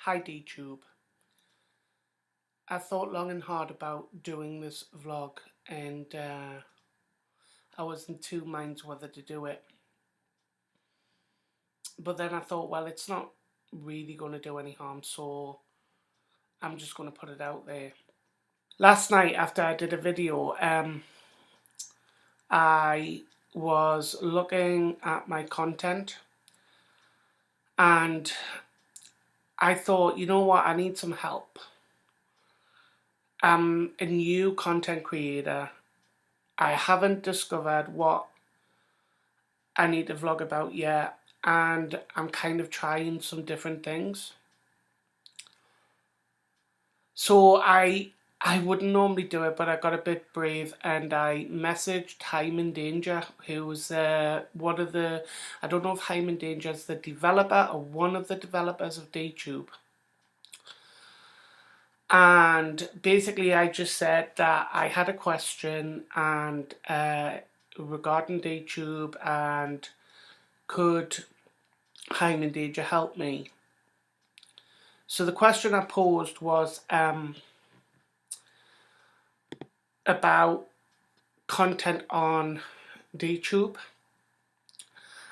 Hi DTube. I thought long and hard about doing this vlog and I was in two minds whether to do it. But then I thought, well, it's not really going to do any harm, so I'm just going to put it out there. Last night after I did a video, I was looking at my content and I thought, you know what, I need some help. I'm a new content creator. I haven't discovered what I need to vlog about yet, and I'm kind of trying some different things. So I wouldn't normally do it, but I got a bit brave and I messaged Hyman Danger, who's one of the, I don't know if Hyman Danger is the developer or one of the developers of DayTube. And basically I just said that I had a question and regarding DayTube, and could Hyman Danger help me? So the question I posed was about content on DTube.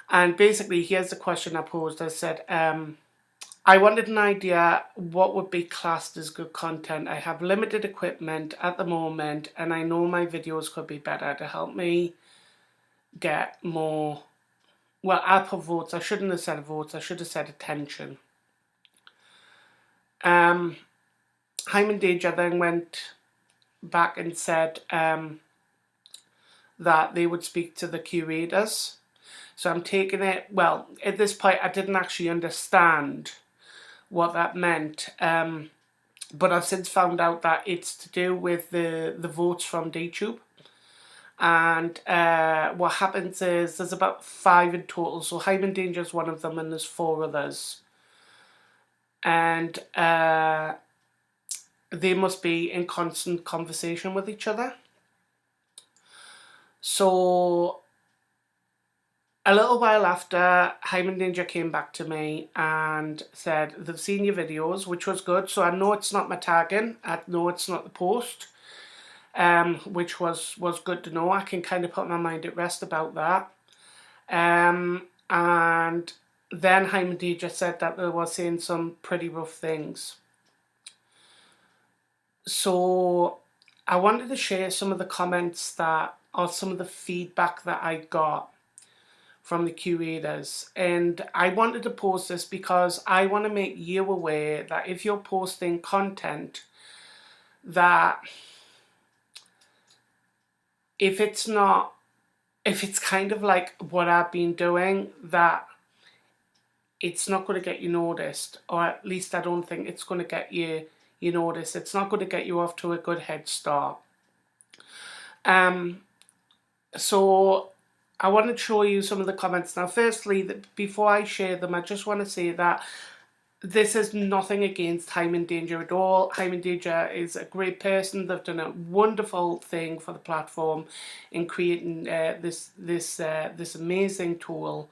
And basically, here's the question I posed. I said, I wanted an idea what would be classed as good content. I have limited equipment at the moment, and I know my videos could be better to help me get more. Well, I put votes. I shouldn't have said votes. I should have said attention. Hyman Danger then went back and said that they would speak to the curators. So I'm taking it, well, at this point I didn't actually understand what that meant, but I've since found out that it's to do with the votes from DTube. And what happens is there's about 5 in total, so Hyman Danger is one of them and there's 4 others. And they must be in constant conversation with each other. So a little while after, Hyman Danger came back to me and said they've seen your videos, which was good. So I know it's not my tagging, I know it's not the post, which was good to know. I can kind of put my mind at rest about that. And then Hyman Danger said that they were saying some pretty rough things. So I wanted to share some of the comments that, or some of the feedback that I got from the curators, and I wanted to post this because I want to make you aware that if you're posting content, that if it's kind of like what I've been doing, that it's not going to get you noticed, or at least I don't think it's going to get you noticed. It's not going to get you off to a good head start. So I want to show you some of the comments. Now, firstly, before I share them, I just want to say that this is nothing against Hyman Danger at all. Hyman Danger is a great person. They've done a wonderful thing for the platform in creating this amazing tool.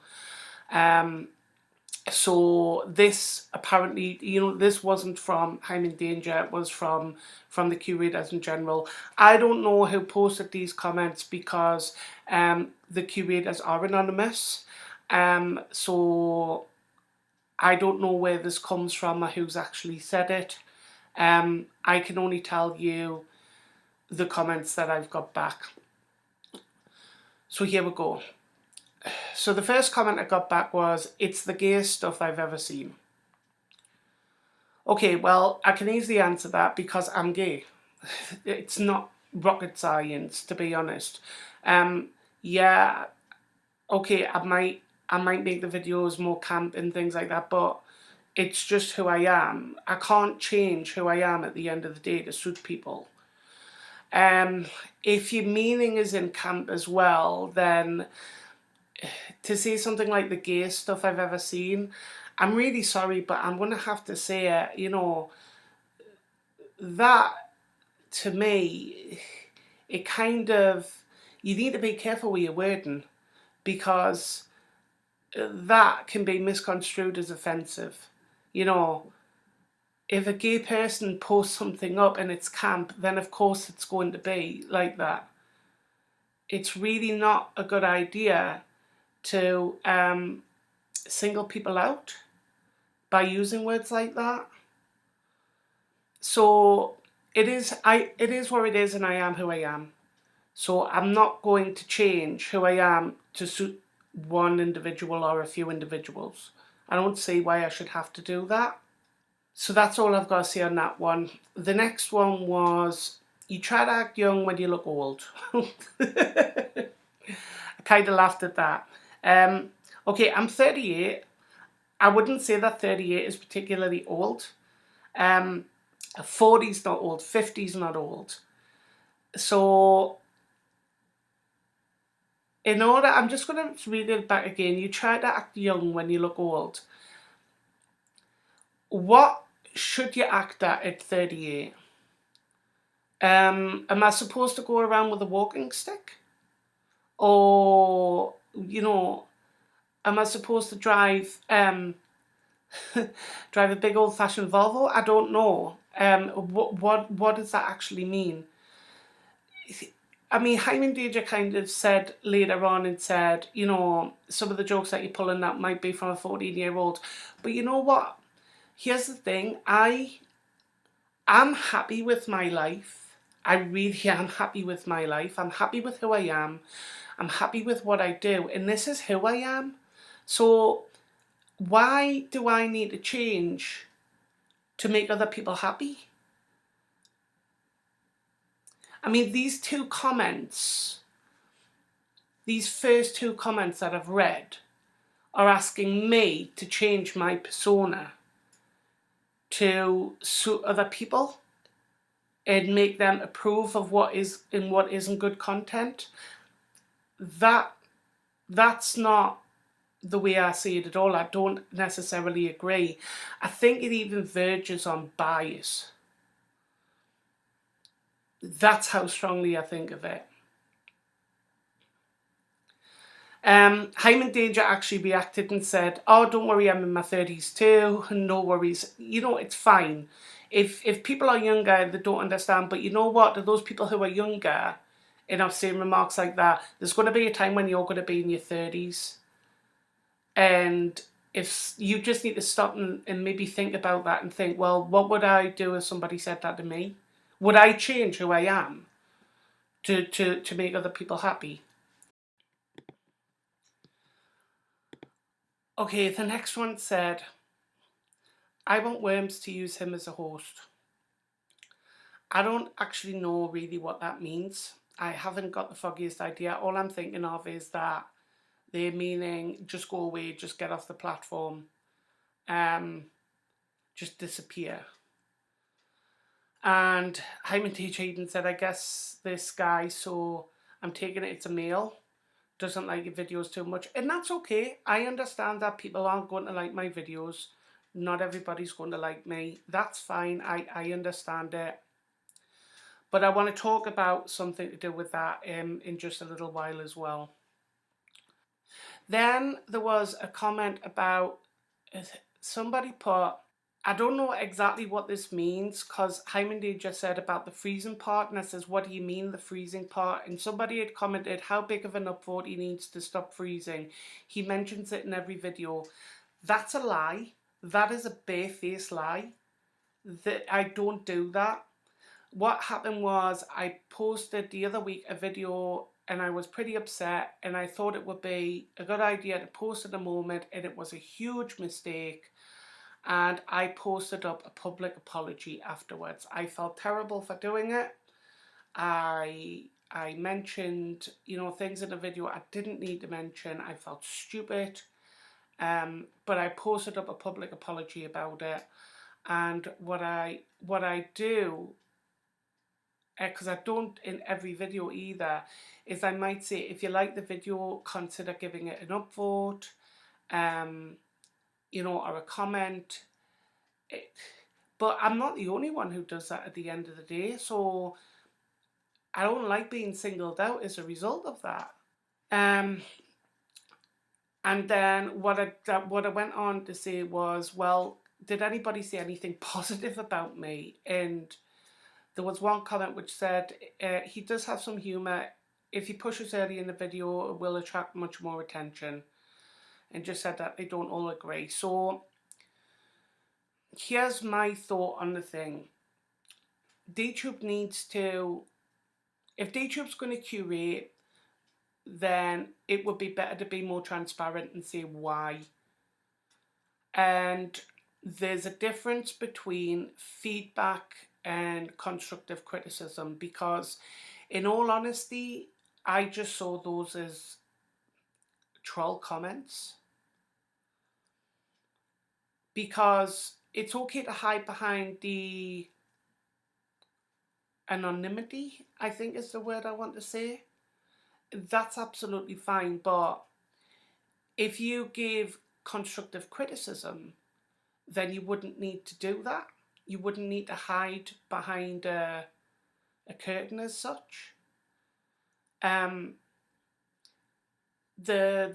So this apparently, this wasn't from Hyman Danger, it was from the curators in general. I don't know who posted these comments because the curators are anonymous. So I don't know where this comes from or who's actually said it. I can only tell you the comments that I've got back. So here we go. So the first comment I got back was, "It's the gayest stuff I've ever seen." Okay, well, I can easily answer that because I'm gay. It's not rocket science, to be honest. Yeah, okay, I might make the videos more camp and things like that, but it's just who I am. I can't change who I am at the end of the day to suit people. If your meaning is in camp as well, then to say something like the gayest stuff I've ever seen, I'm really sorry, but I'm going to have to say it, that to me, it kind of, you need to be careful with your wording, because that can be misconstrued as offensive. if a gay person posts something up and it's camp, then of course it's going to be like that. It's really not a good idea to single people out by using words like that. So it is what it is, and I am who I am. So I'm not going to change who I am to suit one individual or a few individuals. I don't see why I should have to do that. So that's all I've got to say on that one. The next one was, you try to act young when you look old. I kind of laughed at that. Okay, I'm 38. I wouldn't say that 38 is particularly old. 40's not old, 50's not old. So in order, I'm just going to read it back again. You try to act young when you look old. What should you act at 38? Am I supposed to go around with a walking stick? Or, am I supposed to drive drive a big old-fashioned Volvo? I don't know. What does that actually mean? I mean, Hyman Danger kind of said later on and said, some of the jokes that you're pulling that might be from a 14-year-old. But you know what? Here's the thing. I'm happy with my life. I really am happy with my life. I'm happy with who I am. I'm happy with what I do. And this is who I am. So why do I need to change to make other people happy? I mean, these first two comments that I've read are asking me to change my persona to suit other people and make them approve of what is and what isn't good content. That's not the way I see it at all. I don't necessarily agree. I think it even verges on bias. That's how strongly I think of it. Hyman Danger actually reacted and said, "Oh, don't worry, I'm in my 30s too. No worries. It's fine. If people are younger, they don't understand. But you know what? To those people who are younger, and I've seen remarks like that, there's going to be a time when you're going to be in your 30s. And if you just need to stop and maybe think about that and think, well, what would I do if somebody said that to me? Would I change who I am to make other people happy?" Okay, the next one said, "I want Worms to use him as a host." I don't actually know really what that means. I haven't got the foggiest idea. All I'm thinking of is that they're meaning just go away, just get off the platform, just disappear. And Hyman T. Cheaton said, "I guess this guy, so I'm taking it's a male, doesn't like your videos too much." And that's okay. I understand that people aren't going to like my videos. Not everybody's going to like me. That's fine. I understand it. But I want to talk about something to do with that in just a little while as well. Then there was a comment about somebody put, I don't know exactly what this means, because Hyman D just said about the freezing part, and I says, "What do you mean the freezing part?" And somebody had commented how big of an upvote he needs to stop freezing. He mentions it in every video. That's a lie. That is a barefaced lie. That I don't do that. What happened was I posted the other week a video and I was pretty upset, and I thought it would be a good idea to post at a moment, and it was a huge mistake. And I posted up a public apology afterwards. I felt terrible for doing it. I mentioned, things in the video I didn't need to mention. I felt stupid. But I posted up a public apology about it. And what I do, because I don't in every video either, is I might say, if you like the video, consider giving it an upvote, or a comment. But I'm not the only one who does that at the end of the day, so I don't like being singled out as a result of that. And then what I went on to say was, well, did anybody say anything positive about me? And there was one comment which said, he does have some humour. If he pushes early in the video, it will attract much more attention. And just said that they don't all agree. So here's my thought on the thing. DTube needs to, if DTube's going to curate, then it would be better to be more transparent and say why. And there's a difference between feedback and constructive criticism, because in all honesty, I just saw those as troll comments. Because it's okay to hide behind the anonymity, I think is the word I want to say. That's absolutely fine, but if you give constructive criticism, then you wouldn't need to do that. You wouldn't need to hide behind a curtain as such. The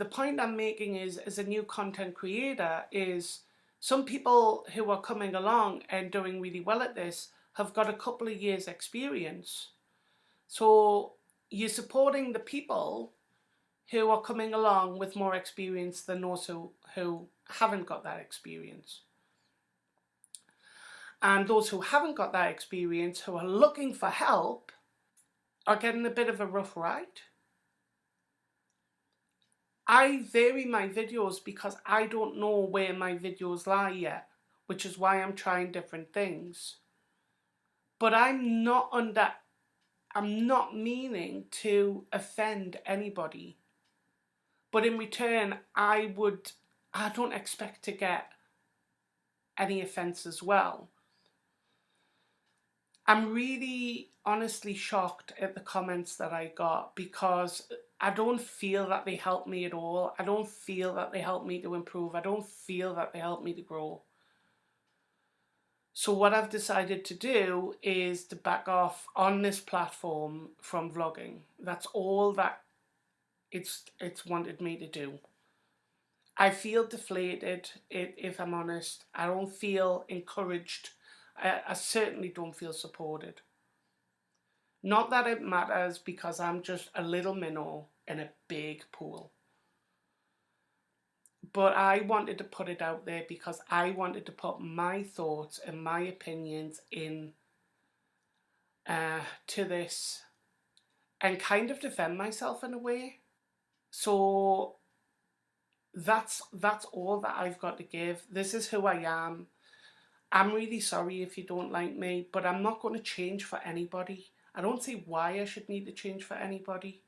point I'm making is, as a new content creator, is some people who are coming along and doing really well at this have got a couple of years experience. So you're supporting the people who are coming along with more experience than those who haven't got that experience. And those who haven't got that experience, who are looking for help, are getting a bit of a rough ride. I vary my videos because I don't know where my videos lie yet, which is why I'm trying different things. But I'm not meaning to offend anybody. But in return, I don't expect to get any offence as well. I'm really honestly shocked at the comments that I got, because I don't feel that they helped me at all. I don't feel that they helped me to improve. I don't feel that they helped me to grow. So what I've decided to do is to back off on this platform from vlogging. That's all that it's wanted me to do. I feel deflated, if I'm honest. I don't feel encouraged. I certainly don't feel supported. Not that it matters, because I'm just a little minnow in a big pool. But I wanted to put it out there because I wanted to put my thoughts and my opinions in to this and kind of defend myself in a way. So that's all that I've got to give. This is who I am. I'm really sorry if you don't like me, but I'm not going to change for anybody. I don't see why I should need to change for anybody.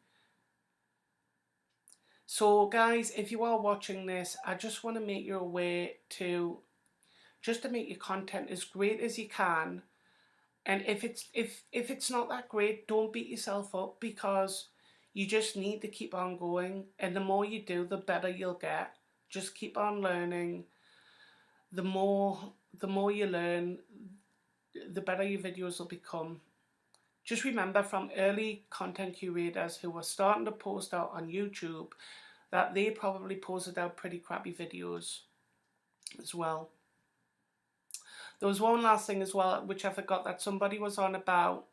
So guys, if you are watching this, I just want to make you aware to make your content as great as you can. And if it's not that great, don't beat yourself up, because you just need to keep on going. And the more you do, the better you'll get. Just keep on learning. The more you learn, the better your videos will become. Just remember, from early content curators who were starting to post out on YouTube, that they probably posted out pretty crappy videos as well. There was one last thing as well, which I forgot, that somebody was on about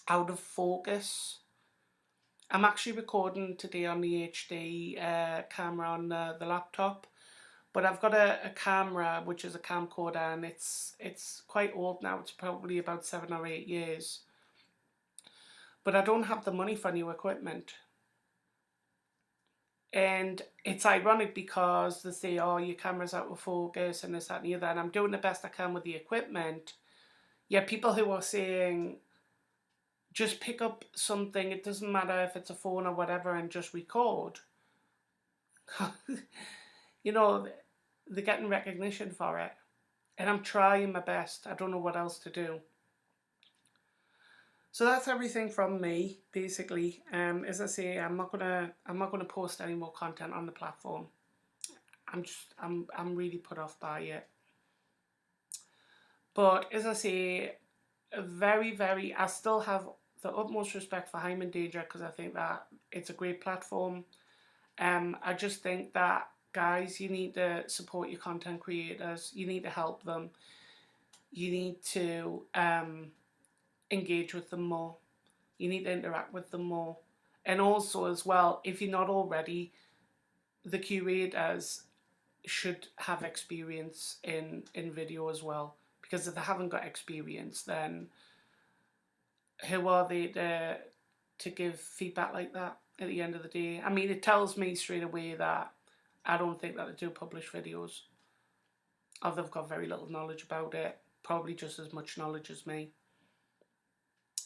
out of focus. I'm actually recording today on the HD camera on the laptop, but I've got a camera which is a camcorder, and it's quite old now. It's probably about 7 or 8 years. But I don't have the money for new equipment. And it's ironic, because they say, oh, your camera's out of focus and this, that and the other, and I'm doing the best I can with the equipment. Yet people who are saying, just pick up something, it doesn't matter if it's a phone or whatever, and just record. You know, they're getting recognition for it. And I'm trying my best. I don't know what else to do. So that's everything from me, basically. As I say, I'm not gonna post any more content on the platform. I'm really put off by it. But as I say, I still have the utmost respect for Hyman Danger, because I think that it's a great platform. I just think that guys, you need to support your content creators. You need to help them. You need to engage with them more. You need to interact with them more. And also as well, if you're not already, the curators should have experience in video as well. Because if they haven't got experience, then who are they to give feedback like that at the end of the day? I mean, it tells me straight away that I don't think that they do publish videos. Or they've got very little knowledge about it. Probably just as much knowledge as me.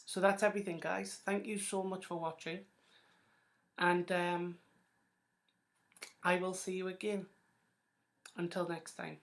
So that's everything, guys. Thank you so much for watching. And I will see you again. Until next time.